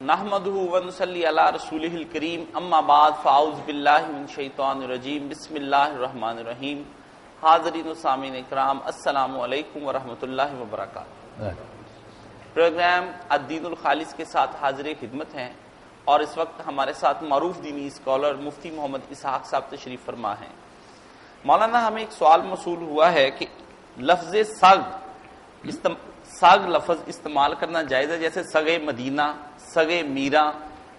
نحمده ونصلی علی رسولہ الکریم اما بعد فاعوذ باللہ من الشیطان الرجیم بسم اللہ الرحمن الرحیم. حاضرین و سامعین اکرام، السلام علیکم ورحمۃ اللہ وبرکاتہ. پروگرام الدین الخالص کے ساتھ حاضر خدمت ہیں اور اس وقت ہمارے ساتھ معروف دینی اسکالر مفتی محمد اسحاق صاحب تشریف فرما ہیں. مولانا، ہمیں ایک سوال موصول ہوا ہے کہ لفظ سگ لفظ استعمال کرنا جائز ہے؟ جیسے سگے مدینہ، سگے میرا،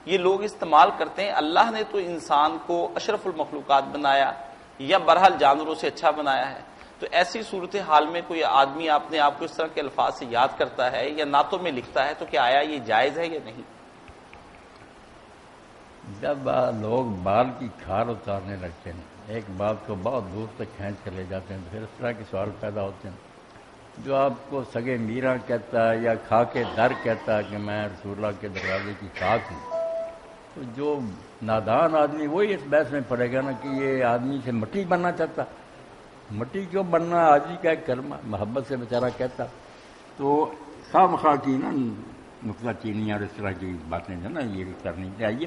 یہ لوگ استعمال کرتے ہیں. اللہ نے تو انسان کو اشرف المخلوقات بنایا یا بہرحال جانوروں سے اچھا بنایا ہے، تو ایسی صورتحال میں کوئی آدمی اپنے آپ کو اس طرح کے الفاظ سے یاد کرتا ہے یا نعتوں میں لکھتا ہے، تو کیا آیا یہ جائز ہے یا نہیں؟ جب لوگ بال کی کھال اتارنے لگتے ہیں، ایک بات کو بہت دور تک کھینچ کر لے جاتے ہیں، تو پھر اس طرح کے سوال پیدا ہوتے ہیں. جو آپ کو سگے میرا کہتا ہے یا کھا کے در کہتا ہے کہ میں رسول اللہ کے دروازے کی خاک ہوں، تو جو نادان آدمی وہی اس بحث میں پڑے گا نا کہ یہ آدمی سے مٹی بننا چاہتا. مٹی کیوں بننا؟ آدمی کا ایک کلمہ محبت سے بیچارہ کہتا. تو خواہ مخواہ کی نا نکتہ چینی اور اس طرح کی باتیں جو نا یہ کرنی چاہیے.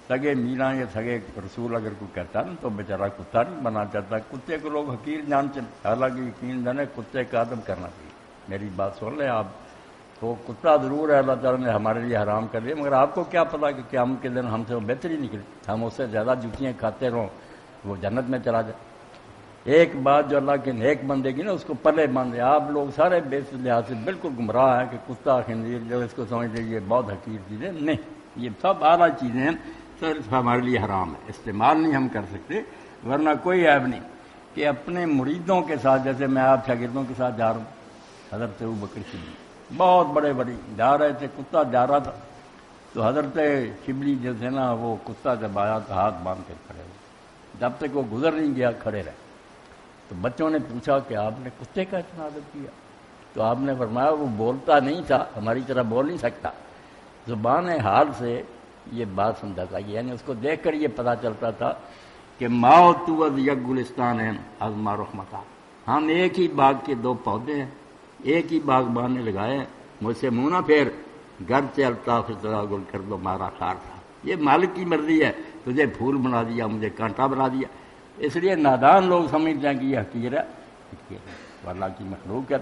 سگے میرا یا سگے رسول اگر کوئی کہتا نا تو بیچارہ کتا نہیں بننا چاہتا. کتے کو لوگ حقیر جانتے ہیں، حالانکہ یقین جانے کتے کا ادب کرنا چاہیے. میری بات سن لیں آپ، تو کتا ضرور ہے اللہ تعالیٰ نے ہمارے لیے حرام کر دیا، مگر آپ کو کیا پتا کہ قیامت کے دن ہم سے وہ بہتر ہی نکلے، ہم اس سے زیادہ جوتیاں کھاتے رہو، وہ جنت میں چلا جائے. ایک بات جو اللہ کے نیک بندے کی نا اس کو پلے باندھے. آپ لوگ سارے بے لحاظ سے بالکل گمراہ ہیں کہ کتا خنزیر جو اس کو سمجھ لیجیے بہت حقیر چیزیں. نہیں، یہ سب اعلیٰ چیزیں ہیں، صرف ہمارے لیے حرام ہے، استعمال نہیں ہم کر سکتے. ورنہ کوئی عیب نہیں کہ اپنے مریدوں کے ساتھ، جیسے میں آپ شاگردوں کے ساتھ جا رہا ہوں، حضرت ابوبکر صدیق بہت بڑے جا رہے تھے، کتا جا رہا تھا، تو حضرت شبلی جو تھے نا وہ کتا جب آیا تو ہاتھ باندھ کر کھڑے ہوئے، جب تک وہ گزر نہیں گیا کھڑے رہے. تو بچوں نے پوچھا کہ آپ نے کتے کا اتنا ادب کیا؟ تو آپ نے فرمایا وہ بولتا نہیں تھا، ہماری طرح بول نہیں سکتا، زبان حال سے یہ بات سمجھا تھا. یعنی اس کو دیکھ کر یہ پتا چلتا تھا کہ ماؤ تو از یک گلستان ہے ازما رحمتہ، ہم ایک ہی باغ کے دو پودے ہیں، ایک ہی باغبان نے لگائے ہیں، مجھ سے منہ نہ پھیر، گھر چلتا فطرہ گل کر دو مارا خار تھا. یہ مالک کی مرضی ہے، تجھے پھول بنا دیا، مجھے کانٹا بنا دیا. اس لیے نادان لوگ سمجھتے ہیں کہ یہ حقیر ہے، اللہ کی مخلوق ہے.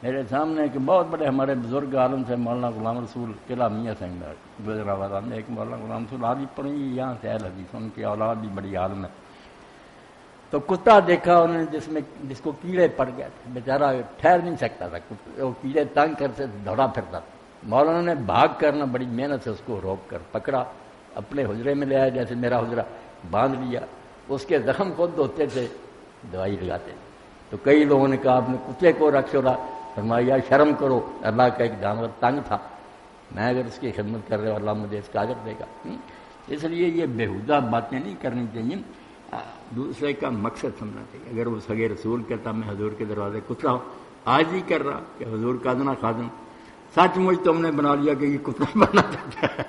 میرے سامنے کہ بہت بڑے ہمارے بزرگ عالم سے مولانا غلام رسول قلعہ میاں سنگھ گزرا ہوا نے، ایک مولانا غلام رسول حدیث پڑھی یہاں سے اہل حدیث، ان کی اولاد بھی بڑی عالم ہے. تو کتا دیکھا انہوں نے جس کو کیڑے پڑ گئے تھے، بیچارہ ٹھہر نہیں سکتا تھا، وہ کیڑے تنگ کرتے دوڑا پھرتا تھا. مولانا نے بھاگ کرنا بڑی محنت سے اس کو روک کر پکڑا، اپنے حجرے میں لے آیا، جیسے میرا حجرہ باندھ لیا. اس کے زخم خود دھوتے تھے، دوائی لگاتے. تو کئی لوگوں نے کہا آپ نے کتے کو رکھ چھوڑا. فرمایا شرم کرو، اللہ کا ایک جانور تنگ تھا، میں اگر اس کی خدمت کر رہا ہوں اللہ مجھے اس کا اجر دے گا. اس لیے یہ بیہودہ باتیں نہیں کرنی چاہیے، دوسرے کا مقصد سمجھنا چاہیے. اگر وہ سگے رسول کہتا میں حضور کے دروازے کتا ہوں، آج ہی کر رہا کہ حضور کا ادنا خادم، سچ مجھ تم نے بنا لیا کہ یہ کتا بننا چاہتا ہے.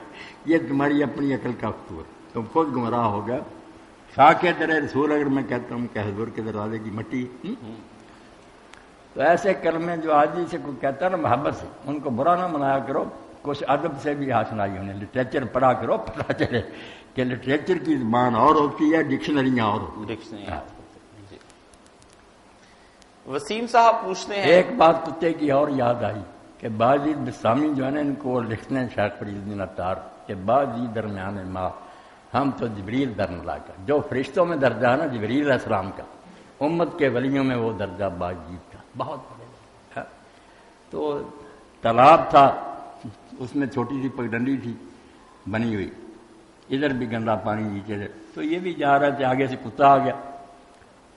یہ تمہاری اپنی عقل کا قصور، تم خود گمراہ ہو گیا. خاکے تیرے رسول اگر میں کہتا ہوں کہ حضور کے دروازے کی مٹی، تو ایسے کلمے جو آدمی سے کوئی کہتا ہے نا محبت سے، ان کو برا نہ منایا کرو، کچھ ادب سے بھی آشنائی ہونے. لٹریچر پڑھا کرو، پتہ چلے کہ لٹریچر کی زبان اور ہوتی ہے، ڈکشنریاں اور ہوتی ہیں. وسیم صاحب پوچھتے ہیں، ایک بات کتے کی اور یاد آئی کہ بعض بسامی جو ہے نا ان کو لکھتے ہیں شیخ فرید الدین عطار کہ بعض درمیان ماں ہم تو جبریل در ملا کر، جو فرشتوں میں درجہ ہے نا جبریل علیہ السلام کا، امت کے ولیوں میں وہ درجہ باجید کا بہت بڑے. تو تالاب تھا، اس میں چھوٹی سی پگڈنڈی تھی بنی ہوئی، ادھر بھی گندا پانی نیچے سے. تو یہ بھی جا رہے تھے، آگے سے کتا آ گیا،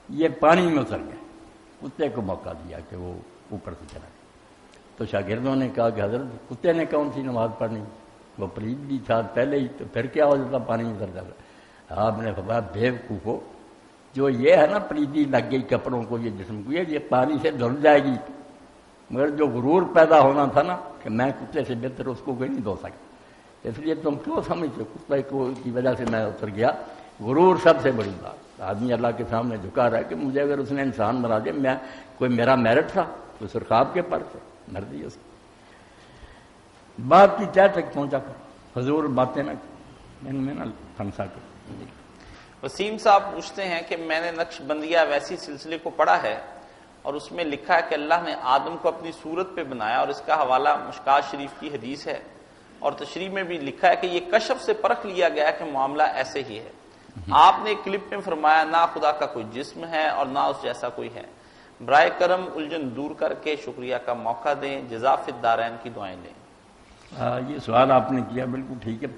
یہ پانی میں اتر گیا. کتے کو موقع دیا کہ وہ اوپر سے چلا گیا. تو شاگردوں نے کہا کہ حضرت کتے نے کون سی نماز پڑھنی، وہ پلید بھی تھا پہلے ہی، تو پھر کیا ہو جاتا پانی میں اتر جاتا. آپ نے فرمایا بیوقوفو، جو یہ ہے نا پلیدی لگ گئی کپڑوں کو، یہ جسم کو، یہ پانی سے دھل جائے گی، مگر جو غرور پیدا ہونا تھا نا کہ میں کتے سے بہتر، اس کو کوئی نہیں دھو سکتا. اس لیے تم کیوں سمجھتے کتے کو کی وجہ سے میں اتر گیا. غرور سب سے بڑی بات. آدمی اللہ کے سامنے جھکا رہا ہے کہ مجھے اگر اس نے انسان بنا دیا، میں کوئی میرا میرٹ تھا تو سرخاب کے پر سے مرضی اس کی. بات کی تہ تک پہنچا کر فضول باتیں نہ ان میں نہ پھنسا کر. وسیم صاحب پوچھتے ہیں کہ میں نے نقش بندیہ ویسی سلسلے کو پڑھا ہے اور اس میں لکھا ہے کہ اللہ نے آدم کو اپنی صورت پہ بنایا، اور اس کا حوالہ مشکات شریف کی حدیث ہے، اور تشریح میں بھی لکھا ہے کہ یہ کشف سے پرکھ لیا گیا کہ معاملہ ایسے ہی ہے. آپ نے کلپ میں فرمایا نہ خدا کا کوئی جسم ہے اور نہ اس جیسا کوئی ہے. برائے کرم الجھن دور کر کے شکریہ کا موقع دیں، جزا فی الدارین کی دعائیں لیں. یہ سوال آپ نے کیا بالکل ٹھیک ہے.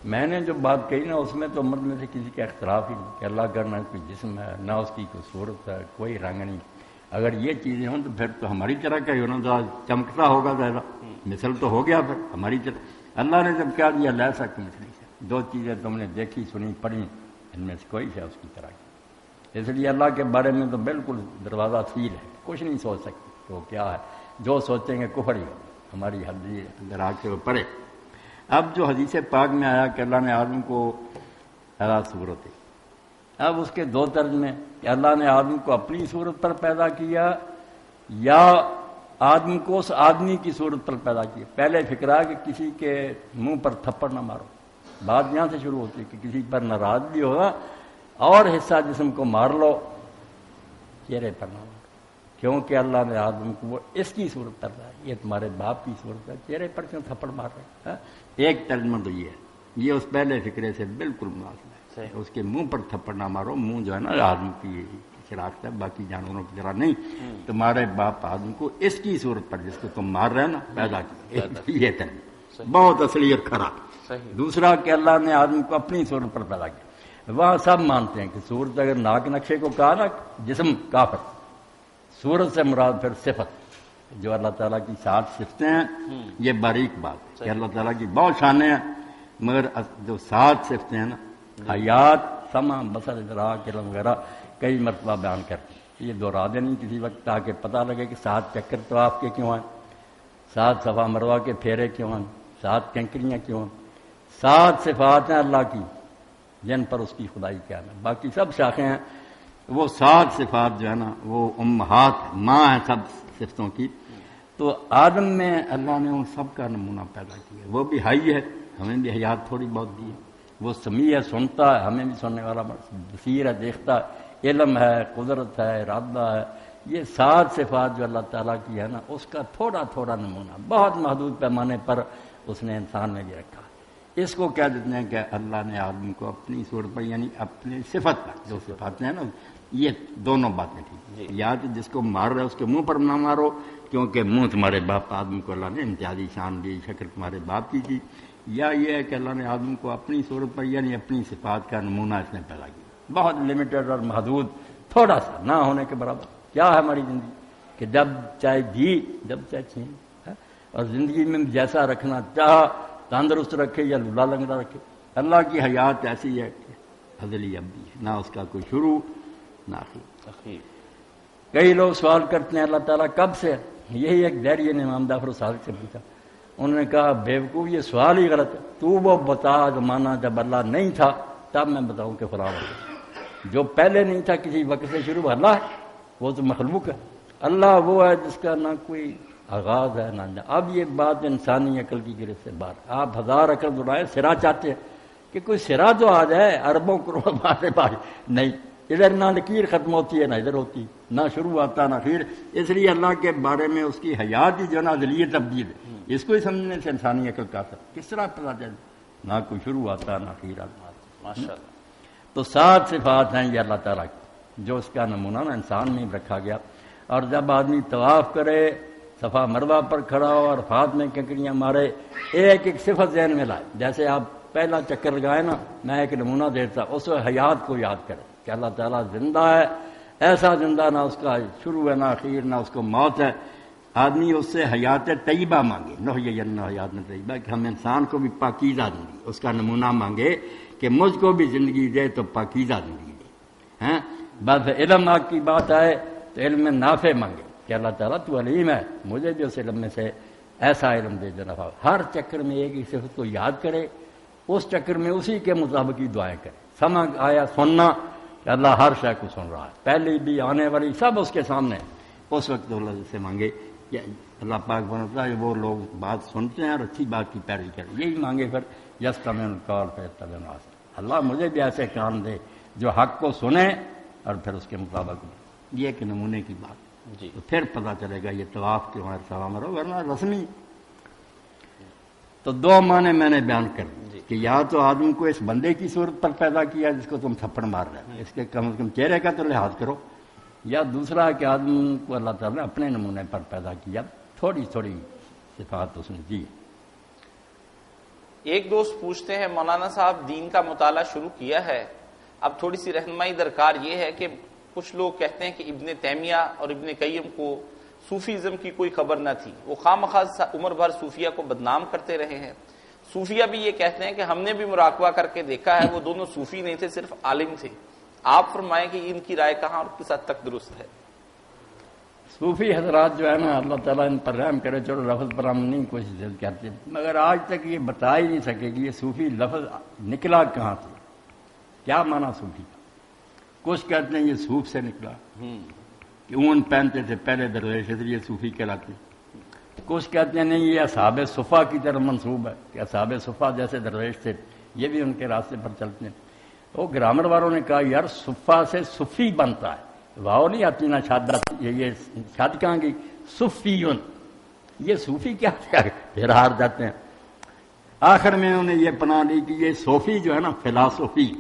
میں نے جو بات کہی نا اس میں تو امت میں سے کسی کا اختلاف ہی نہیں کہ اللہ کا نہ کوئی جسم ہے نہ اس کی کوئی صورت ہے، کوئی رنگ نہیں. اگر یہ چیزیں ہوں تو پھر تو ہماری طرح کا ہی ہونا تھا، چمکتا ہوگا زیادہ، مثل تو ہو گیا پھر ہماری طرح. اللہ نے جب کیا دیا لے سکتے مثلی سے. دو چیزیں تم نے دیکھی سنی پڑھی، ان میں سے کوئی ہے اس کی طرح کی. اس لیے اللہ کے بارے میں تو بالکل دروازہ سیل ہے، کچھ نہیں سوچ سکتے کہ وہ کیا ہے. جو سوچیں گے کفر ہی ہو. ہماری حدیث اندر آ کے وہ پڑھے. اب جو حدیث پاک میں آیا کہ اللہ نے آدم کو اعلیٰ صورت ہے، اب اس کے دو ترجمے کہ اللہ نے آدم کو اپنی صورت پر پیدا کیا یا آدم کو اس آدمی کی صورت پر پیدا کیا. پہلے فکرہ کہ کسی کے منہ پر تھپڑ نہ مارو. بات یہاں سے شروع ہوتی ہے کہ کسی پر ناراضگی ہوگا اور حصہ جسم کو مار لو، چہرے پر نہ مارو، کیونکہ اللہ نے آدم کو وہ اس کی صورت پر لایا. یہ تمہارے باپ کی صورت ہے، چہرے پر کیوں تھپڑ مار رہے ہیں؟ ایک ترجمہ تو یہ ہے. یہ اس پہلے فکرے سے بالکل مناسب ہے. اس کے منہ پر تھپڑ نہ مارو. منہ جو ہے نا آدم کی شراکت ہے، باقی جانوروں کی طرح نہیں. تمہارے باپ آدم کو اس کی صورت پر جس کو تم مار رہے ہیں نا پیدا کیا. یہ ترجمہ بہت اصلی اور کھرا. دوسرا کہ اللہ نے آدم کو اپنی صورت پر پیدا کیا. وہاں سب مانتے ہیں کہ صورت اگر ناک نقشے کو کہا نا جسم کافر، صورت سے مراد پھر صفت جو اللہ تعالیٰ کی 7 صفتیں ہیں. یہ باریک بات ہے کہ اللہ تعالیٰ کی بہت شانیں ہیں، مگر جو 7 صفتیں ہیں نا حیات، سمع، بصر، ادراک، علم وغیرہ کئی مرتبہ بیان کرتے ہیں. یہ دہرا دیں نہیں کسی وقت تاکہ پتہ لگے کہ 7 چکر طواف کے کیوں ہیں، 7 صفا مروہ کے پھیرے کیوں ہیں، 7 کنکریاں کیوں ہیں. 7 صفات ہیں اللہ کی جن پر اس کی خدائی کیا ہے. باقی سب شاخیں ہیں. وہ 7 صفات جو ہے نا وہ امہات ماں ہیں سب صفتوں کی. تو آدم میں اللہ نے ان سب کا نمونہ پیدا کیا. وہ بھی حی ہے، ہمیں بھی حیات تھوڑی بہت دی ہے. وہ سمیع ہے، سنتا ہے، ہمیں بھی سننے والا. بصیر ہے، دیکھتا ہے. علم ہے، قدرت ہے، ارادہ ہے. یہ 7 صفات جو اللہ تعالیٰ کی ہے نا اس کا تھوڑا تھوڑا نمونہ بہت محدود پیمانے پر اس نے انسان میں بھی رکھا. اس کو کہہ دیتے ہیں کہ اللہ نے آدمی کو اپنی صورت پر یعنی اپنی صفت پر جو صفات ہیں نا. یہ دونوں باتیں ٹھیک. یا کہ جس کو مار رہے اس کے منہ پر نہ مارو کیونکہ منہ تمہارے باپ آدم کو اللہ نے امتیازی شان دی، شکل تمہارے باپ کی تھی. یا یہ ہے کہ اللہ نے آدم کو اپنی صورت پر یعنی اپنی صفات کا نمونہ اس نے پیدا کیا. بہت لمیٹڈ اور محدود، تھوڑا سا نہ ہونے کے برابر. کیا ہے ہماری زندگی کہ جب چاہے جی جب چاہے چھین، اور زندگی میں جیسا رکھنا چاہا تندرست رکھے یا لولا لنگڑا رکھے. اللہ کی حیات ایسی ہے کہ ازلی ابدی ہے، نہ اس کا کوئی شروع نہ آخر. کئی لوگ سوال کرتے ہیں اللہ تعالیٰ کب سے؟ یہی ایک دہریے نے امام جعفر صادق سے پوچھا. انہوں نے کہا بیوقوف یہ سوال ہی غلط ہے. تو وہ بتا زمانہ جب اللہ نہیں تھا تب میں بتاؤں کہ فلاں وقت. جو پہلے نہیں تھا کسی وقت سے شروع اللہ ہے، وہ تو مخلوق ہے. اللہ وہ ہے جس کا نہ کوئی آغاز ہے نہ. اب یہ بات انسانی عقل کی گرفت سے باہر. آپ 1000 عقل اڑائے سرا چاہتے ہیں کہ کوئی سرا تو آ جائے اربوں کروڑوں بارے بار نہیں. ادھر نہ لکیر ختم ہوتی ہے نہ ادھر ہوتی، نہ شروع آتا نہ خیر. اس لیے اللہ کے بارے میں اس کی حیات ہی جو نا ازلیت تبدیل ہے. اس کو ہی سمجھنے سے انسانی عقل کا اثر کس طرح پتا چلے نہ کوئی شروع آتا نہ خیر آتا. ماشاءاللہ. تو 7 صفات ہیں یہ اللہ تعالیٰ کی جو اس کا نمونہ نا انسان میں رکھا گیا. اور جب آدمی طواف کرے صفا مروہ پر کھڑا ہو اور ہاتھ میں کنکریاں مارے، ایک ایک صفت ذہن میں لائے. جیسے آپ پہلا چکر لگائے نا، میں ایک نمونہ دیتا اس حیات کو یاد کرے کہ اللہ تعالیٰ زندہ ہے، ایسا زندہ نہ اس کا شروع ہے نہ اخیر نہ اس کو موت ہے. آدمی اس سے حیات طیبہ مانگے، نحیینہ حیات طیبہ، کہ ہم انسان کو بھی پاکیزہ زندگی، اس کا نمونہ مانگے کہ مجھ کو بھی زندگی دے تو پاکیزہ زندگی دے. بس علم آگ کی بات آئے تو علم میں نافع مانگے کہ اللہ تعالیٰ تو علیم ہے، مجھے بھی اس علم میں سے ایسا علم دے جو نفع. ہر چکر میں ایک ہی صفت کو یاد کرے، اس چکر میں اسی کے مطابق ہی دعائیں کرے. سمجھ آیا سننا کہ اللہ ہر شے کو سن رہا ہے، پہلی بھی آنے والی سب اس کے سامنے. اس وقت اللہ سے مانگے کہ اللہ پاک بنتا ہے وہ لوگ بات سنتے ہیں اور اچھی بات کی پیروی کریں. یہی مانگے پھر یستمعون القول فیتبعون احسنہ۔ اللہ مجھے بھی ایسے کان دے جو حق کو سنے اور پھر اس کے مطابق یہ ایک نمونے کی بات جی تو پھر پتہ چلے گا یہ طواف کے ہمارے سوام رہو، ورنہ رسمی۔ تو دو معنی میں نے بیان کر دی کہ یا تو آدم کو اس بندے کی صورت پر پیدا کیا جس کو تم تھپڑ مار رہے ہو، اس کے کم از کم چہرے کا تو لحاظ کرو، یا دوسرا کہ آدم کو اللہ تعالیٰ نے اپنے نمونے پر پیدا کیا، تھوڑی تھوڑی صفات اس نے دی۔ ایک دوست پوچھتے ہیں مولانا صاحب دین کا مطالعہ شروع کیا ہے، اب تھوڑی سی رہنمائی درکار یہ ہے کہ کچھ لوگ کہتے ہیں کہ ابن تیمیہ اور ابن قیم کو صوفیزم کی کوئی خبر نہ تھی، وہ خواہ عمر بھر صوفیہ کو بدنام کرتے رہے ہیں۔ صوفیہ بھی یہ کہتے ہیں کہ ہم نے بھی مراقبہ کر کے دیکھا ہے وہ دونوں صوفی نہیں تھے، صرف عالم تھے۔ آپ فرمائیں کہ ان کی رائے کہاں اور کس حد تک درست ہے؟ صوفی حضرات جو ہے نا اللہ تعالیٰ ان پر رحم کرے، چلو لفظ پر ہم نہیں کوشش کرتے، مگر آج تک یہ بتا ہی نہیں سکے کہ یہ صوفی لفظ نکلا کہاں سے، کیا معنی صوفی کا۔ کچھ کہتے ہیں یہ صوف سے نکلا کہ اون پہنتے تھے پہلے درویش، اس لیے صوفی کہلاتے ہیں۔ کچھ کہتے ہیں نہیں یہ اصحاب صفا کی طرف منسوب ہے کہ اصحاب صفا جیسے درویش تھے یہ بھی ان کے راستے پر چلتے ہیں۔ وہ گرامر والوں نے کہا یار صفا سے صفی بنتا ہے، واؤ نہیں آتی نہ شادہ، یہ شاد کہاں گی، صفیون، یہ صوفی کیا پھر ہار جاتے ہیں۔ آخر میں انہوں نے یہ پناہ لی کہ یہ صوفی جو ہے نا فلاسفی،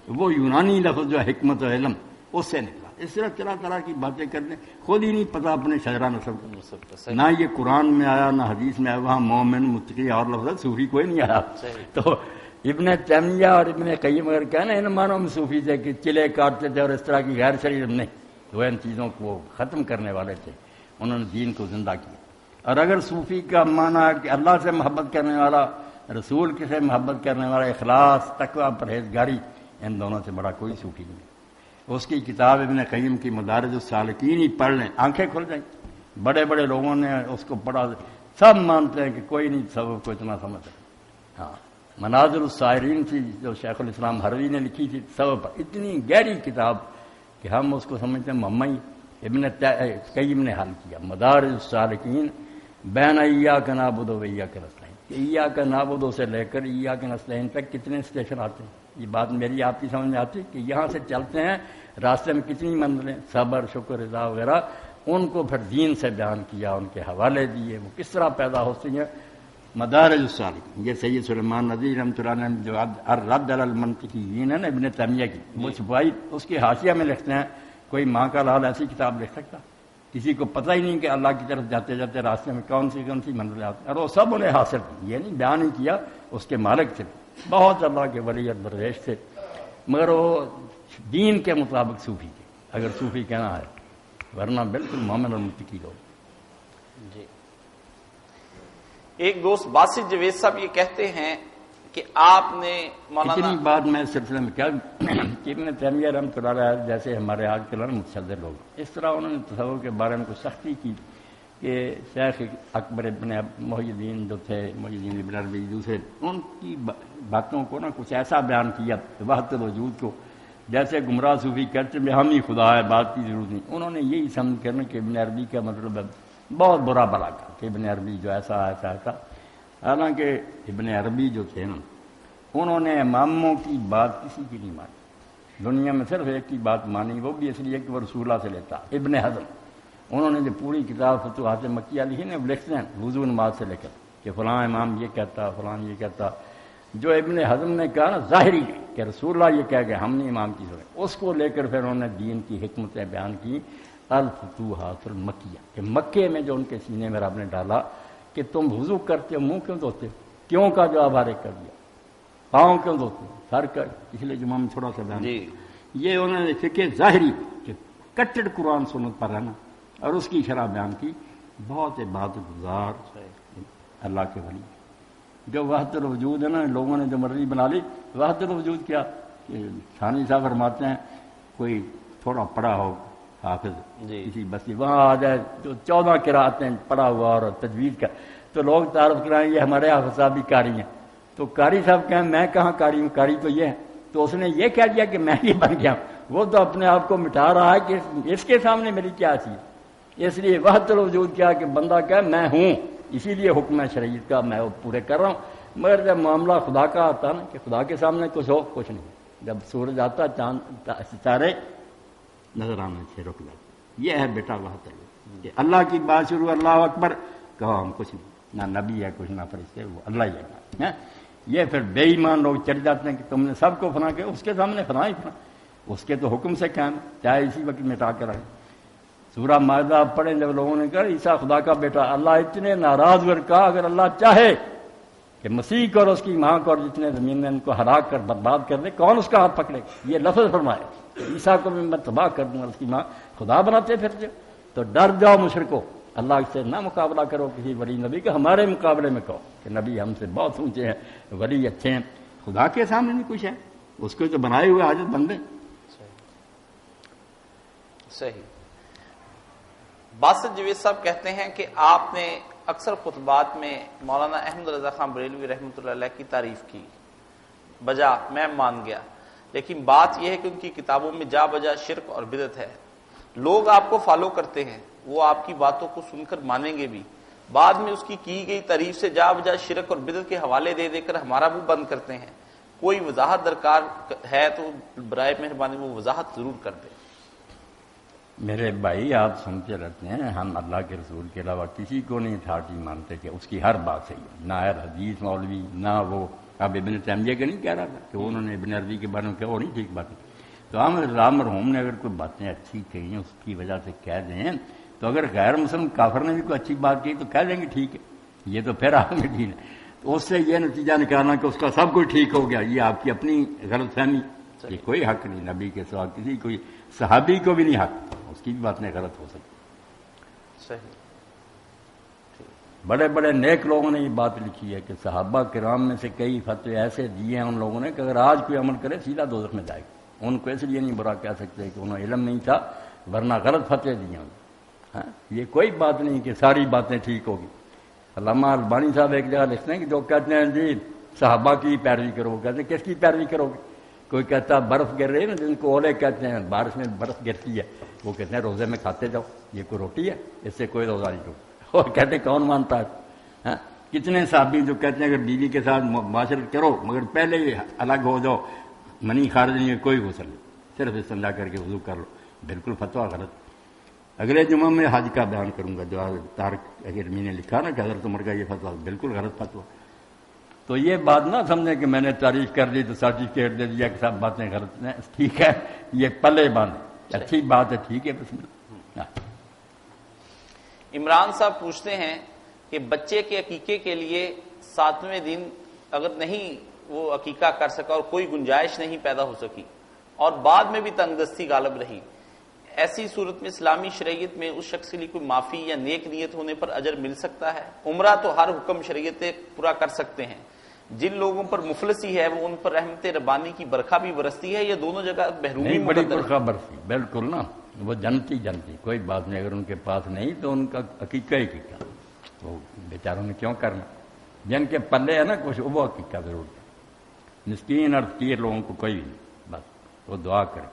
وہ یونانی لفظ جو حکمت و علم اس سے نکلا۔ اس طرح طرح طرح کی باتیں کرتے خود ہی نہیں پتا اپنے شجرہ نسب کا، نہ یہ قرآن میں آیا نہ حدیث میں آیا، وہاں مومن متقی اور لفظ صوفی کوئی نہیں آیا۔ تو ابن تیمیہ اور ابن قیم اگر کہنا ان معنوں میں صوفی تھے کہ چلے کاٹتے تھے اور اس طرح کی غیر شرعی نہیں، تو ان چیزوں کو ختم کرنے والے تھے، انہوں نے دین کو زندہ کیا۔ اور اگر صوفی کا معنی کہ اللہ سے محبت کرنے والا، رسول کے سے محبت کرنے والا، اخلاص، تقویٰ، پرہیزگاری، ان دونوں سے بڑا کوئی صوفی نہیں۔ اس کی کتاب ابن قیم کی مدارج السالکین ہی پڑھ لیں، آنکھیں کھل جائیں۔ بڑے بڑے لوگوں نے اس کو پڑھا، سب مانتے ہیں کہ کوئی نہیں تصوف کو اتنا سمجھتا۔ ہاں مناظر السائرین تھی جو شیخ الاسلام حروی نے لکھی تھی تصوف پر، اتنی گہری کتاب کہ ہم اس کو سمجھتے ہیں محمد ابن قیم نے حل کیا۔ مدارج السالکین بین ایاک نعبد و ایاک نستعین، کہ ایاک نعبد سے لے کر ایاک نستعین تک کتنے اسٹیشن آتے ہیں، یہ بات میری آپ کی سمجھ میں آتی ہے کہ یہاں سے چلتے ہیں راستے میں کتنی منزلیں، صبر، شکر، رضا وغیرہ، ان کو پھر دین سے بیان کیا، ان کے حوالے دیے، وہ کس طرح پیدا ہوتی ہیں۔ مدارج السالکین یہ سید سلیمان نذیر رحمۃ اللہ علیہ جو الرد علی المنطقیین ہے نا ابن تیمیہ کی، وہ چھپائی اس کی حاشیہ میں لکھتے ہیں کوئی ماں کا لال ایسی کتاب لکھ سکتا؟ کسی کو پتہ ہی نہیں کہ اللہ کی طرف جاتے جاتے راستے میں کون سی منزلیں آتی ہیں، اور وہ سب انہیں حاصل کی، یہ نہیں بیان ہی کیا، اس کے مالک تھے، بہت اللہ کے ولی اور درویش تھے، مگر وہ دین کے مطابق صوفی تھے، اگر صوفی کہنا ہے، ورنہ بالکل مومن اور متقی لوگ۔ جی ایک دوست باسط جوید صاحب یہ کہتے ہیں کہ آپ نے مولانا اتنی بات میں اس سلسلے میں کیا کہ ابن تیمیہ رحمۃ اللہ علیہ جیسے ہمارے آج کے متصدر لوگ، اس طرح انہوں نے تصوف کے بارے میں کچھ سختی کی کہ شیخ اکبر ابن محی الدین جو تھے، محی الدین ابن عربی دوسرے، ان کی باتوں کو نا کچھ ایسا بیان کیا وحدت الوجود کو جیسے گمراہ صوفی کہتے ہیں ہم ہی خدا ہے، بات کی ضرورت نہیں۔ انہوں نے یہی سمجھ کرنا کہ ابن عربی کا مطلب ہے بہت برا بلا کا کہ ابن عربی جو ایسا ایسا ایسا، حالانکہ ابن عربی جو تھے نا انہوں نے اماموں کی بات کسی کی نہیں مانی، دنیا میں صرف ایک کی بات مانی، وہ بھی اس لیے کہ وہ رسول اللہ سے لیتا، ابن حزم۔ انہوں نے جو پوری کتاب فتوحات مکیہ لکھی نا لکھتے ہیں وضو نماز سے لے کر کہ فلاں امام یہ کہتا، فلاں یہ کہتا، جو ابن حزم نے کہا نا ظاہری کہ رسول اللہ یہ کہہ گئے ہم نے امام کی سنیں، اس کو لے کر پھر انہوں نے دین کی حکمتیں بیان کی، الفتوحات المکیہ، کہ مکے میں جو ان کے سینے میں رب نے ڈالا کہ تم وضو کرتے ہو منہ کیوں دھوتے ہو، کیوں کا جواب ہر ایک کر دیا، پاؤں کیوں دھوتے ہو، سر کا، پچھلے جمعہ میں تھوڑا سا بیان یہ انہوں نے فقہ ظاہری کہ کٹڑ قرآن سنت پر رہنا اور اس کی شرح بیان کی۔ بہت عبادت گزار اللہ کے ولی جو وحدت الوجود ہے نا، لوگوں نے جو مرضی بنا لی۔ وحدت الوجود کیا کہ ثانی صاحب فرماتے ہیں کوئی تھوڑا پڑھا ہو حافظ کسی بستی وہاں آ جائے جو 14 قرأتیں پڑھا ہوا اور تجوید کا، تو لوگ تعارف کرائیں یہ ہمارے حافظ صاحب بھی قاری ہیں، تو قاری صاحب کہیں میں کہاں قاری ہوں، قاری تو یہ ہے، تو اس نے یہ کہہ دیا کہ میں یہ بن گیا، وہ تو اپنے آپ کو مٹا رہا ہے کہ اس کے سامنے میری کیا چیز۔ اس لیے وحدت الوجود کیا کہ بندہ کہے میں ہوں، اسی لیے حکم ہے شریعت کا میں وہ پورے کر رہا ہوں، مگر جب معاملہ خدا کا آتا نا کہ خدا کے سامنے کچھ ہو، کچھ نہیں. جب سورج آتا، چاند ستارے نظر آنے سے رک جاتے. یہ ہے بیٹا بات ہے کہ اللہ کی بات شروع، اللہ اکبر کہو، ہم کچھ نہیں، نہ نبی ہے کچھ، نہ فرشتے، وہ اللہ ہی ہے. یہ پھر بے ایمان لوگ چڑھ جاتے ہیں کہ تم نے سب کو فنا کیا، اس کے سامنے فنا ہی فنا، اس کے تو حکم سے قائم، چاہے اسی وقت مٹا کر رہے. سورہ مائدہ آپ پڑھیں، جب لوگوں نے کہا عیسیٰ خدا کا بیٹا، اللہ اتنے ناراض ہوئے، کہا اگر اللہ چاہے کہ مسیح کو اور اس کی ماں کو اور جتنے زمین میں ان کو ہلاک کر برباد کر دے، کون اس کا ہاتھ پکڑے؟ یہ لفظ فرمایا عیسیٰ کو بھی میں تباہ کر دوں گا، اس کی ماں خدا بناتے پھرتے. تو ڈر جاؤ مشرکو، اللہ سے نہ مقابلہ کرو کسی ولی نبی کا، ہمارے مقابلے میں کہو کہ نبی ہم سے بہت اونچے ہیں، ولی اچھے ہیں. خدا کے سامنے نہیں کچھ ہے، اس کو تو بنائے ہوئے حاجت بندے. صحیح. باسط جوید صاحب کہتے ہیں کہ آپ نے اکثر خطبات میں مولانا احمد رضا خان بریلوی رحمۃ اللہ علیہ کی تعریف کی، بجا میں مان گیا، لیکن بات یہ ہے کہ ان کی کتابوں میں جا بجا شرک اور بدعت ہے. لوگ آپ کو فالو کرتے ہیں، وہ آپ کی باتوں کو سن کر مانیں گے بھی، بعد میں اس کی گئی تعریف سے جا بجا شرک اور بدعت کے حوالے دے کر ہمارا منہ بند کرتے ہیں. کوئی وضاحت درکار ہے تو برائے مہربانی وہ وضاحت ضرور کر دیں. میرے بھائی آپ سنتے رہتے ہیں، ہم اللہ کے رسول کے علاوہ کسی کو نہیں اتھارٹی مانتے کہ اس کی ہر بات صحیح ہے، نہ حدیث مولوی، نہ وہ اب ابن تیمیہ کا نہیں کہہ رہا تھا کہ انہوں نے ابن عربی کے بارے میں کہا وہ نہیں ٹھیک بات ہے. تو ہم رام مرحوم نے اگر کوئی باتیں اچھی کہی ہیں اس کی وجہ سے کہہ دیں، تو اگر غیر مسلم کافر نے بھی کوئی اچھی بات کی تو کہہ دیں گے ٹھیک ہے، یہ تو پھر آپ میں ٹھیک ہے. تو اس سے یہ نتیجہ نکالنا کہ اس کا سب کچھ ٹھیک ہو گیا، یہ آپ کی اپنی غلط فہمی. یہ کوئی حق نہیں، نبی کے سوا کسی کوئی صحابی کو بھی نہیں حق، اس کی بھی باتیں غلط ہو سکتی. صحیح. بڑے بڑے نیک لوگوں نے یہ بات لکھی ہے کہ صحابہ کرام میں سے کئی فتوے ایسے دیے ہیں ان لوگوں نے کہ اگر آج کوئی عمل کرے سیدھا دوزخ میں جائے گا. ان کو اس لیے نہیں برا کہہ سکتے کہ انہوں علم نہیں تھا، ورنہ غلط فتوے دیے ہیں. یہ کوئی بات نہیں کہ ساری باتیں ٹھیک ہوگی. علامہ البانی صاحب ایک جگہ لکھتے ہیں کہ جو کہتے ہیں جی صحابہ کی پیروی کرو، کہتے ہیں کس کی پیروی کرو گے؟ کوئی کہتا برف گر رہی ہے نا، جن کو اولے کہتے ہیں، بارش میں برف گرتی ہے، وہ کہتے ہیں روزے میں کھاتے جاؤ، یہ کوئی روٹی ہے، اس سے کوئی روزہ نہیں ٹوٹتا. اور کہتے ہیں کون مانتا ہے؟ کتنے صحابی جو کہتے ہیں اگر بیوی کے ساتھ معاشرت کرو مگر پہلے ہی الگ ہو جاؤ، منی خارج نہیں ہے، کوئی غسل نہیں، صرف استنجا کر کے وضو کر لو. بالکل فتویٰ غلط. اگلے جمعہ میں حج کا بیان کروں گا، جو طارق علمی نے لکھا نا کہ حضرت عمر کا یہ فتویٰ بالکل غلط فتویٰ. تو یہ بات نہ سمجھیں کہ میں نے تعریف کر دی تو سرٹیفکیٹ دے دیا کہ سب باتیں غلط ہیں. ٹھیک ہے، یہ پلے باندھ، اچھی بات ہے، ٹھیک ہے، بسم اللہ. عمران صاحب پوچھتے ہیں کہ بچے کے عقیقے کے لیے 7ویں دن اگر نہیں وہ عقیقہ کر سکا اور کوئی گنجائش نہیں پیدا ہو سکی اور بعد میں بھی تنگ دستی غالب رہی، ایسی صورت میں اسلامی شریعت میں اس شخص کے لیے کوئی معافی یا نیک نیت ہونے پر اجر مل سکتا ہے؟ عمرہ تو ہر حکم شریعت پورا کر سکتے ہیں، جن لوگوں پر مفلسی ہے وہ ان پر رحمت ربانی کی برکھا بھی برستی ہے، یہ دونوں جگہ محرومی بڑی برکھا برسی، بالکل نا، وہ جنتی کوئی بات نہیں. اگر ان کے پاس نہیں تو ان کا عقیقہ ہی عقیقہ، وہ بیچاروں نے کیوں کرنا؟ جن کے پلے ہے نا کچھ وہ عقیقہ ضرور. مسکین اور فقیر لوگوں کو کوئی نہیں، بس وہ دعا کرے.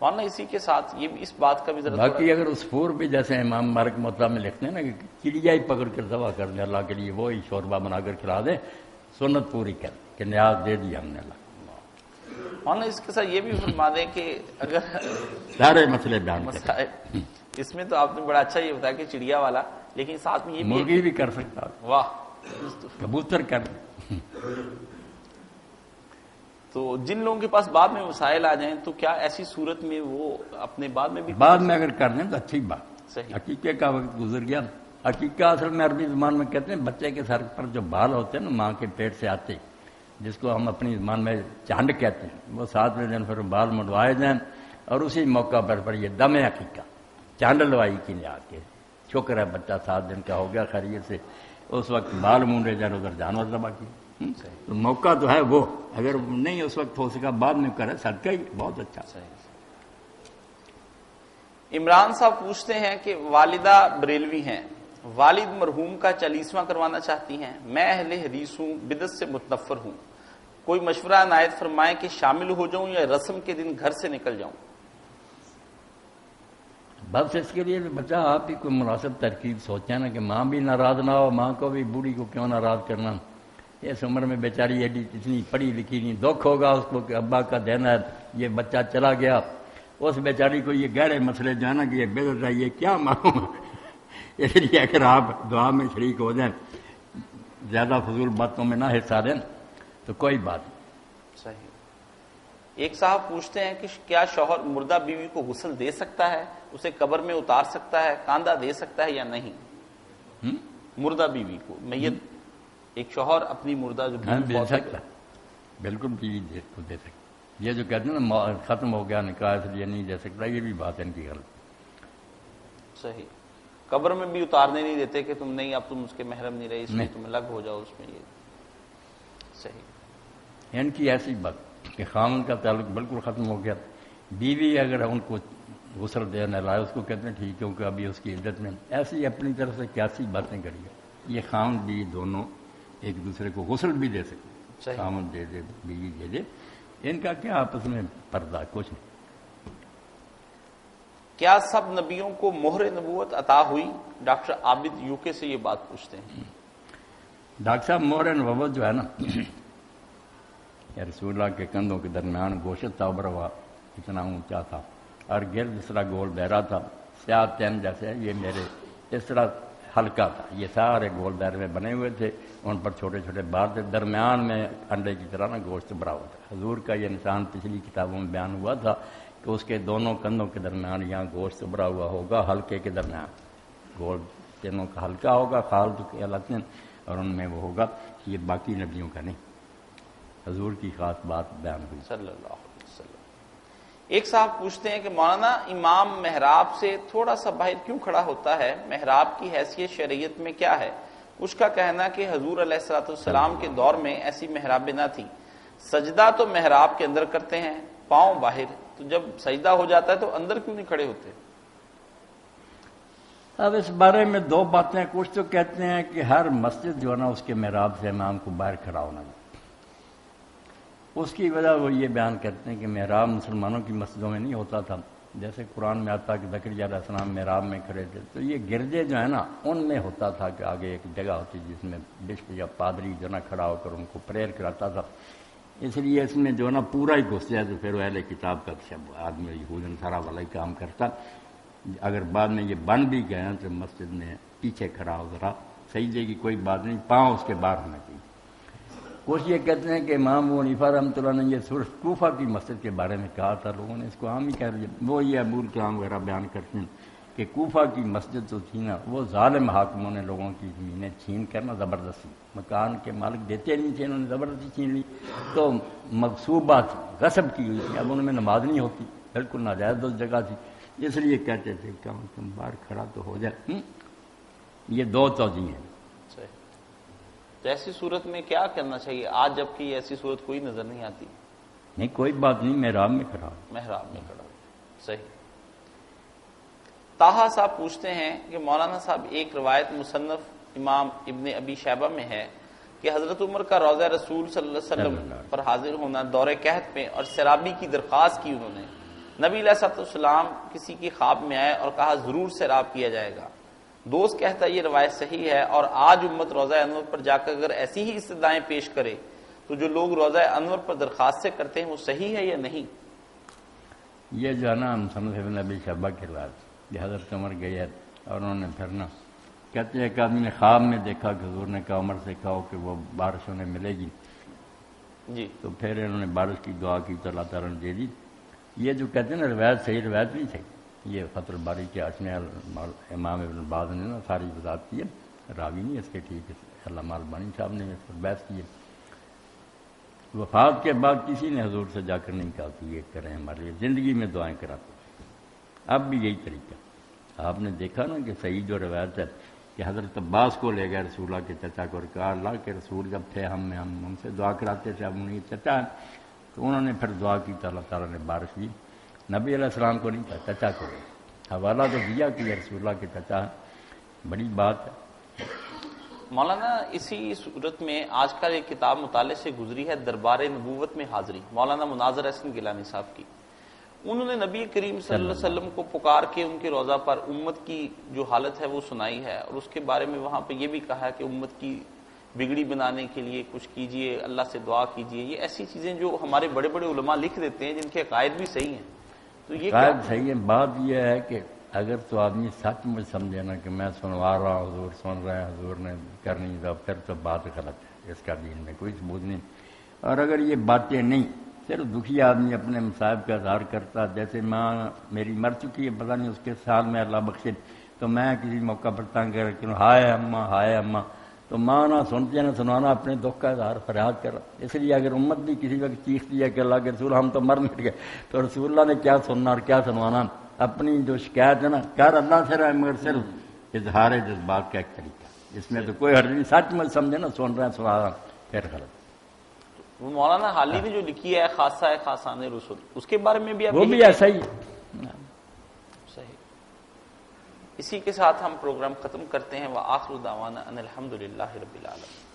ورنہ اسی کے ساتھ یہ اس بات کا بھی ضرورت باقی اگر عصفور بھی جیسے امام مالک موطا میں لکھتے ہیں نا کہ چڑیا ہی پکڑ کر ذبح کر دیں اللہ کے لیے، وہی شوربہ بنا کر کھلا دیں، سنت پوری کر کہ نیاز دے دی ہم نے اللہ. ورنہ اس کے ساتھ یہ بھی فرما دیں کہ اگر سارے مسئلے بیان مسائل اس میں تو آپ نے بڑا اچھا یہ بتایا کہ چڑیا والا، لیکن ساتھ میں یہ مرغی بھی کر سکتا، واہ کبوتر کر. تو جن لوگوں کے پاس بعد میں مسائل آ جائیں تو کیا ایسی صورت میں وہ اپنے بعد میں بھی بعد میں اگر کر دیں تو اچھی بات. صحیح. عقیقے کا وقت گزر گیا. عقیقہ اصل میں عربی زبان میں کہتے ہیں بچے کے سر پر جو بال ہوتے ہیں نا ماں کے پیٹ سے آتے، جس کو ہم اپنی زبان میں چانڈ کہتے ہیں، وہ 7ویں دن پھر بال منڈوائے جائیں اور اسی موقع پر یہ دم عقیقہ چانڈ لوائی کی نیاد کے شکر ہے بچہ 7 دن کا ہو گیا خیریت سے، اس وقت بال مونڈے جائیں، ادھر جانور ذبح کی. تو موقع تو ہے وہ، اگر نہیں اس وقت ہو سکا بعد میں کرے صدقہ ہی بہت اچھا. عمران صاحب پوچھتے ہیں کہ والدہ بریلوی ہیں، والد مرحوم کا 40واں کروانا چاہتی ہیں، میں اہل حدیث ہوں، بدعت سے متنفر ہوں، کوئی مشورہ عنایت فرمائیں کہ شامل ہو جاؤں یا رسم کے دن گھر سے نکل جاؤں؟ بس اس کے لیے بچہ آپ ہی کوئی مناسب ترکیب سوچیں نا کہ ماں بھی ناراض نہ ہو، ماں کو بھی بوڑھی کو کیوں ناراض کرنا. اس عمر میں بیچاری ایڈی اتنی پڑھی لکھی نہیں، دکھ ہوگا اس کو کہ ابا کا دینا ہے یہ بچہ چلا گیا، اس بیچاری کو یہ گہرے مسئلے جو ہے نا کہ یہ بگڑ رہا ہے، یہ کیا معلوم، اس لیے اگر آپ دعا میں شریک ہو جائیں، زیادہ فضول باتوں میں نہ حصہ دیں تو کوئی بات نہیں۔ صحیح۔ ایک صاحب پوچھتے ہیں کہ کیا شوہر مردہ بیوی کو غسل دے سکتا ہے، اسے قبر میں اتار سکتا ہے، کاندھا دے سکتا ہے یا نہیں؟ مردہ بیوی کو، میت ایک شوہر اپنی مردہ جو بیوی دے سکتا، بالکل بیوی کو دے سکتا۔ یہ جو کہتے ہیں نا ختم ہو گیا نکاح اس لیے نہیں دے سکتا، یہ بھی بات ہے ان کی غلط۔ صحیح۔ قبر میں بھی اتارنے نہیں دیتے کہ تم نہیں، اب تم اس کے محرم نہیں رہے، اس لیے تم الگ ہو جاؤ اس میں، یہ صحیح۔ ان کی ایسی بات کہ خامن کا تعلق بالکل ختم ہو گیا، بیوی اگر ان کو غسل دینے لائے اس کو کہتے ہیں ٹھیک، کیونکہ ابھی اس کی عدت میں ایسی اپنی طرف سے کیسی باتیں کری ہے۔ یہ خامن بیوی دونوں ایک دوسرے کو غسل بھی دے سکتے، خامن دے دے بیوی دے دے، ان کا کیا آپس میں پردہ، کچھ نہیں۔ کیا سب نبیوں کو مہر نبوت عطا ہوئی؟ ڈاکٹر عابد یوکے سے یہ بات پوچھتے ہیں۔ ڈاکٹر صاحب مہر نبوت جو ہے نا، رسول اللہ کے کندھوں کے درمیان گوشت تھا، ابھرا ہوا اتنا اونچا تھا، اور گرد اس طرح گول دائرہ تھا، سیاہ تین جیسے، یہ میرے اس طرح ہلکا تھا، یہ سارے گول دائرے میں بنے ہوئے تھے، ان پر چھوٹے چھوٹے بار تھے، درمیان میں انڈے کی طرح نا گوشت بھرا ہوا تھا۔ حضور کا یہ نشان پچھلی کتابوں میں بیان ہوا تھا کہ اس کے دونوں کندھوں کے درمیان یہاں گوشت بھرا ہوا ہوگا، ہلکے کے درمیان گول تینوں کا ہلکا ہوگا، خالد کے الگ، اور ان میں وہ ہوگا، یہ باقی نبیوں کا نہیں، حضور کی خاص بات بیان ہوئی صلی اللہ علیہ وسلم۔ ایک صاحب پوچھتے ہیں کہ مولانا امام محراب سے تھوڑا سا باہر کیوں کھڑا ہوتا ہے؟ محراب کی حیثیت شریعت میں کیا ہے؟ اس کا کہنا کہ حضور علیہ الصلوۃ والسلام کے دور میں ایسی محرابیں نہ تھی، سجدہ تو محراب کے اندر کرتے ہیں، پاؤں باہر، تو جب سجدہ ہو جاتا ہے تو اندر کیوں نہیں کھڑے ہوتے؟ اب اس بارے میں دو باتیں، کچھ تو کہتے ہیں کہ ہر مسجد جو ہے نا اس کے محراب سے امام کو باہر کھڑا ہونا چاہیے، اس کی وجہ وہ یہ بیان کرتے ہیں کہ محراب مسلمانوں کی مسجدوں میں نہیں ہوتا تھا، جیسے قرآن میں آتا کہ زکریا علیہ السلام محراب میں کھڑے تھے، تو یہ گرجے جو ہے نا ان میں ہوتا تھا کہ آگے ایک جگہ ہوتی جس میں بشپ یا پادری جو نا کھڑا ہو کر ان کو پریئر کراتا تھا، اس لیے اس میں جو ہے نا پورا ہی گھس جائے تو پھر وہ اہل کتاب کا آدمی یہود نصارہ والا ہی کام کرتا۔ اگر بعد میں یہ بن بھی گئے ہیں تو مسجد میں پیچھے کھڑا ہو، ذرا سجدے کی کوئی بات نہیں، پاؤں اس کے باہر ہونا چاہیے۔ کچھ یہ کہتے ہیں کہ امام ابو حنیفہ رحمۃ اللہ نے یہ صرف کوفہ کی مسجد کے بارے میں کہا تھا، لوگوں نے اس کو عام ہی کہہ دیا، وہ یہ ابو الکلام وغیرہ بیان کرتے ہیں کہ کوفہ کی مسجد جو تھی نا وہ ظالم حاکموں نے لوگوں کی زمینیں چھین کر نا زبردستی، مکان کے مالک دیتے نہیں تھے، انہوں نے زبردستی چھین لی، تو مغصوبہ تھی، غصب کی ہوئی تھی، اب ان میں نماز نہیں ہوتی، بالکل ناجائز اس جگہ تھی، اس لیے کہتے تھے کہ تم باہر کھڑا تو ہو جائے۔ یہ دو توجیہ ہیں۔ تو ایسی صورت میں کیا کرنا چاہیے آج، جبکہ ایسی صورت کوئی نظر نہیں آتی؟ نہیں کوئی بات نہیں، محراب میں کھڑا، محراب میں کھڑا، صحیح۔ طاہا صاحب پوچھتے ہیں کہ مولانا صاحب ایک روایت مصنف امام ابن ابی شیبہ میں ہے کہ حضرت عمر کا روضہ رسول صلی اللہ علیہ وسلم پر حاضر ہونا دور قحط میں اور سیرابی کی درخواست کی انہوں نے، نبی علیہ الصلوۃ والسلام کسی کی خواب میں آئے اور کہا ضرور سیراب کیا جائے گا۔ دوست کہتا ہے یہ روایت صحیح ہے، اور آج امت روضہ انور پر جا کر اگر ایسی ہی استدعائیں پیش کرے تو جو لوگ روضہ انور پر درخواست سے کرتے ہیں وہ صحیح ہے یا نہیں؟ یہ جو ہے نا مصنف ابن ابی شیبہ کی روایت، یہ حضرت عمر گئی ہے اور انہوں نے پھر نا کہتے ہیں کہ آدمی نے خواب میں دیکھا کہ حضور نے کہا عمر سے کہو کہ وہ بارش انہیں ملے گی جی، تو پھر انہوں نے بارش کی دعا کی تو اللہ تعالیٰ نے دے دی۔ یہ جو کہتے ہیں نا روایت صحیح روایت نہیں صحیح، یہ فتح الباری کے اشمیہ امام ابن باز نے نا ساری وضاحت کی ہے، راوی نہیں اس کے ٹھیک ہے، علامہ البانی صاحب نے اس پر بحث کی ہے۔ وفات کے بعد کسی نے حضور سے جا کر نہیں کہا کہ یہ کریں ہمارے لیے، زندگی میں دعائیں کراتے، اب بھی یہی طریقہ۔ آپ نے دیکھا نا کہ صحیح جو روایت ہے کہ حضرت عباس کو لے گئے رسول اللہ کے چچا کو اور کہا اللہ کے رسول جب تھے ہم سے دعا کراتے تھے، اب انہیں یہ چچا ہے، تو انہوں نے پھر دعا کی تو اللہ تعالیٰ نے بارش دی۔ نبی علیہ السلام کو نہیں کہا، چچا کو حوالہ تو دیا کہ یہ رسول اللہ کے چچا ہے، بڑی بات ہے۔ مولانا اسی صورت میں آج کل ایک کتاب مطالعے سے گزری ہے دربار نبوت میں حاضری، مولانا مناظر احسن گیلانی صاحب کی، انہوں نے نبی کریم صلی اللہ علیہ وسلم کو پکار کے ان کے روضہ پر امت کی جو حالت ہے وہ سنائی ہے، اور اس کے بارے میں وہاں پہ یہ بھی کہا ہے کہ امت کی بگڑی بنانے کے لیے کچھ کیجئے، اللہ سے دعا کیجئے، یہ ایسی چیزیں جو ہمارے بڑے بڑے علماء لکھ دیتے ہیں جن کے عقائد بھی صحیح ہیں. تو یہ قائد صحیح ہے. بات یہ ہے کہ اگر تو آدمی سچ مجھ سمجھے نا کہ میں سنوا رہا ہوں، حضور سن رہے ہیں، حضور نے کرنی، تو پھر تو بات غلط ہے، اس کا دین میں کوئی ثبوت نہیں. اور اگر یہ باتیں نہیں، صرف دکھی آدمی اپنے مصائب کا اظہار کرتا، جیسے ماں میری مر چکی ہے، پتہ نہیں اس کے سال میں اللہ بخشے، تو میں کسی موقع پر تنگ کر کہ ہائے اماں ہائے اماں، تو ماں نہ سنتی نہ سنوانا، اپنے دکھ کا اظہار فریاد کر. اس لیے اگر امت بھی کسی وقت چیختی ہے کہ اللہ کے رسول ہم تو مر مٹ گئے، تو رسول اللہ نے کیا سننا اور کیا سنوانا. اپنی جو شکایت ہے نا کر اللہ سے رہے، مگر صرف اظہار جذبات کا ایک طریقہ، اس میں تو کوئی حرج نہیں. سچ میں سمجھے نا، سن رہے ہیں سنا رہا پھر غلط. وہ مولانا حالی نے جو لکھی ہے خاصہ ہے خاصان رسول، اس کے بارے میں بھی وہ بھی ایسا ہی صحیح. اسی کے ساتھ ہم پروگرام ختم کرتے ہیں. وآخر دعوانا ان الحمدللہ رب العالمین.